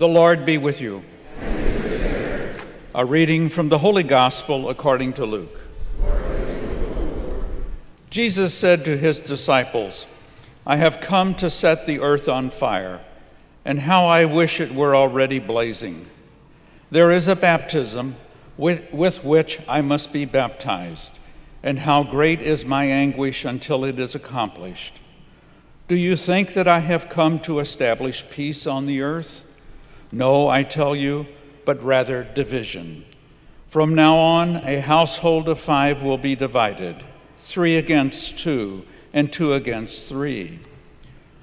The Lord be with you. A reading from the Holy Gospel according to Luke. Jesus said to his disciples, "I have come to set the earth on fire, and how I wish it were already blazing. There is a baptism with which I must be baptized, and how great is my anguish until it is accomplished. Do you think that I have come to establish peace on the earth? No, I tell you, but rather division. From now on, a household of 5 will be divided, 3 against 2, and 2 against 3.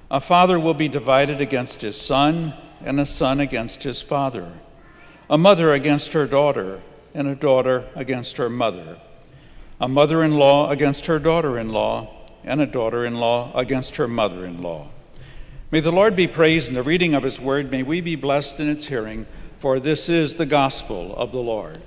A father will be divided against his son, and a son against his father. A mother against her daughter, and a daughter against her mother. A mother-in-law against her daughter-in-law, and a daughter-in-law against her mother-in-law." May the Lord be praised in the reading of his word. May we be blessed in its hearing, for this is the gospel of the Lord.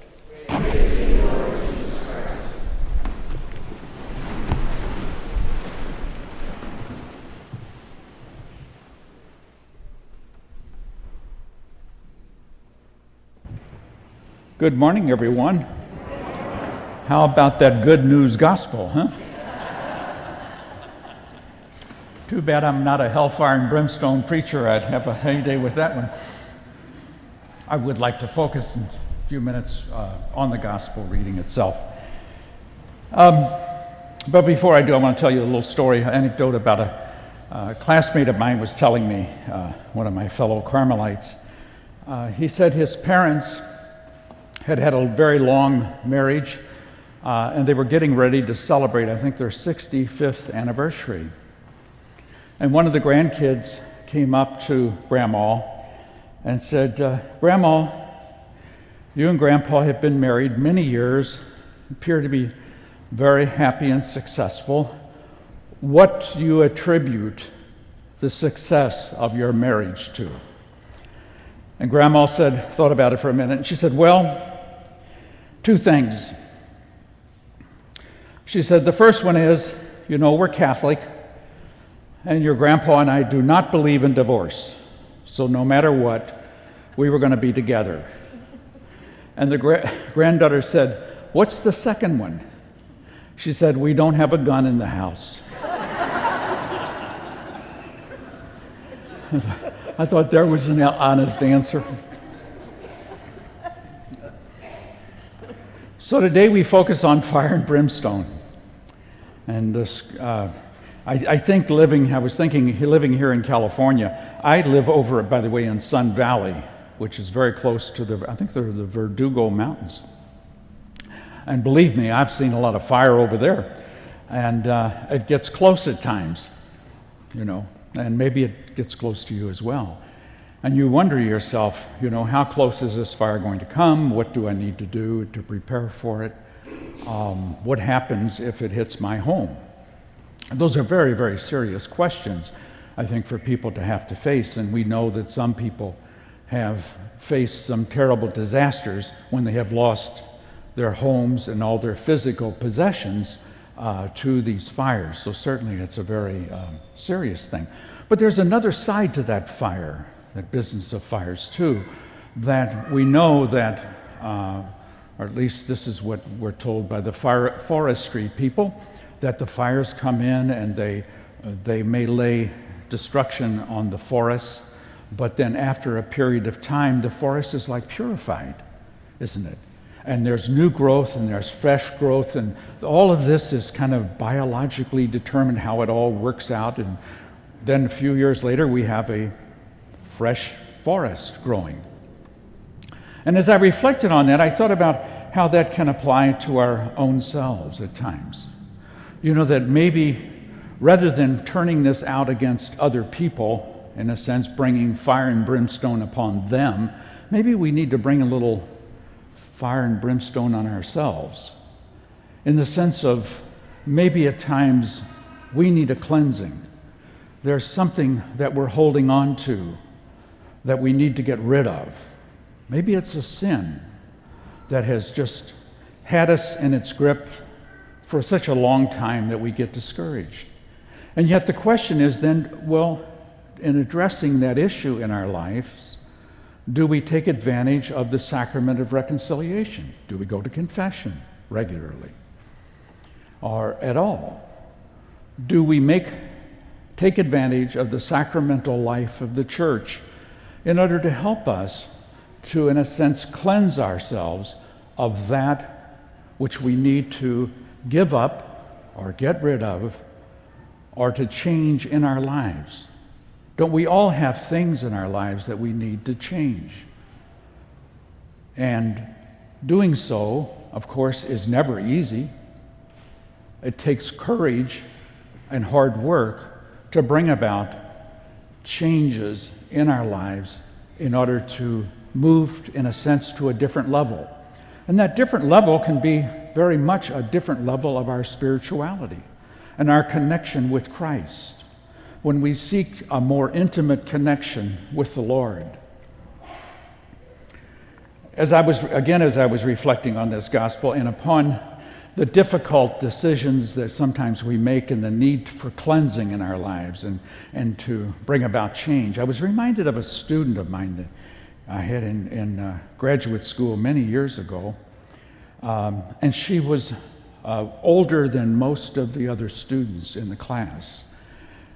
Good morning, everyone. How about that good news gospel, huh? Too bad I'm not a hellfire and brimstone preacher. I'd have a heyday with that one. I would like to focus in a few minutes on the gospel reading itself. But before I do, I want to tell you a little story, an anecdote about a classmate of mine was telling me, one of my fellow Carmelites. He said his parents had a very long marriage, and they were getting ready to celebrate, I think, their 65th anniversary. And one of the grandkids came up to Grandma and said, "Grandma, you and Grandpa have been married many years, appear to be very happy and successful. What do you attribute the success of your marriage to?" And Grandma thought about it for a minute, and she said, "Well, 2 things." She said, "The first one is, we're Catholic, and your grandpa and I do not believe in divorce. So no matter what, we were going to be together." And the granddaughter said, "What's the second one?" She said, "We don't have a gun in the house." I thought there was an honest answer. So today we focus on fire and brimstone. And this, I was thinking living here in California. I live over, by the way, in Sun Valley, which is very close to I think they're the Verdugo Mountains. And believe me, I've seen a lot of fire over there. And it gets close at times, and maybe it gets close to you as well. And you wonder to yourself, how close is this fire going to come? What do I need to do to prepare for it? What happens if it hits my home? Those are very, very serious questions, I think, for people to have to face. And we know that some people have faced some terrible disasters when they have lost their homes and all their physical possessions to these fires. So certainly it's a very serious thing. But there's another side to that fire, that business of fires too, that we know that, or at least this is what we're told by the forestry people, that the fires come in and they may lay destruction on the forests, but then after a period of time, the forest is like purified, isn't it? And there's new growth and there's fresh growth, and all of this is kind of biologically determined how it all works out. And then a few years later, we have a fresh forest growing. And as I reflected on that, I thought about how that can apply to our own selves at times. That maybe rather than turning this out against other people, in a sense bringing fire and brimstone upon them, maybe we need to bring a little fire and brimstone on ourselves, in the sense of maybe at times we need a cleansing. There's something that we're holding on to that we need to get rid of. Maybe it's a sin that has just had us in its grip for such a long time that we get discouraged. And yet the question is then, well, in addressing that issue in our lives, Do we take advantage of the sacrament of reconciliation? Do we go to confession regularly or at all? Do we take advantage of the sacramental life of the church in order to help us to, in a sense, cleanse ourselves of that which we need to give up or get rid of or to change in our lives? Don't we all have things in our lives that we need to change? And doing so, of course, is never easy. It takes courage and hard work to bring about changes in our lives in order to move, in a sense, to a different level. And that different level can be very much a different level of our spirituality and our connection with Christ. When we seek a more intimate connection with the Lord. As I was reflecting on this gospel and upon the difficult decisions that sometimes we make and the need for cleansing in our lives and to bring about change, I was reminded of a student of mine that I had in graduate school many years ago. And she was older than most of the other students in the class.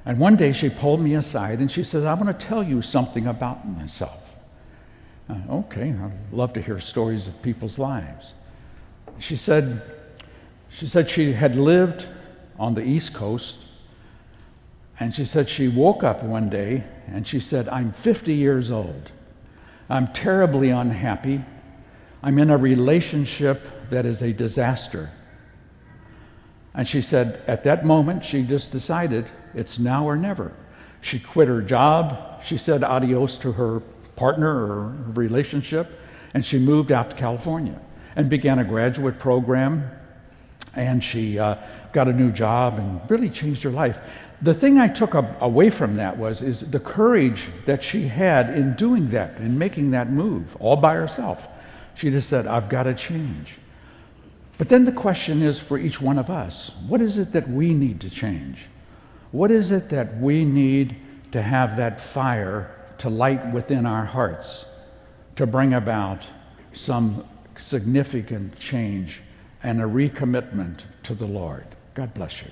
And one day she pulled me aside and she said, "I want to tell you something about myself." Okay, I'd love to hear stories of people's lives. She said she had lived on the East Coast, and she said she woke up one day and she said, "I'm 50 years old. I'm terribly unhappy. I'm in a relationship that is a disaster." And she said at that moment she just decided it's now or never. She quit her job. She said adios to her partner or her relationship, and she moved out to California and began a graduate program, and she got a new job and really changed her life. The thing I took away from that is the courage that she had in doing that, in making that move all by herself. She just said, "I've got to change." But then the question is for each one of us, what is it that we need to change? What is it that we need to have that fire to light within our hearts to bring about some significant change and a recommitment to the Lord? God bless you.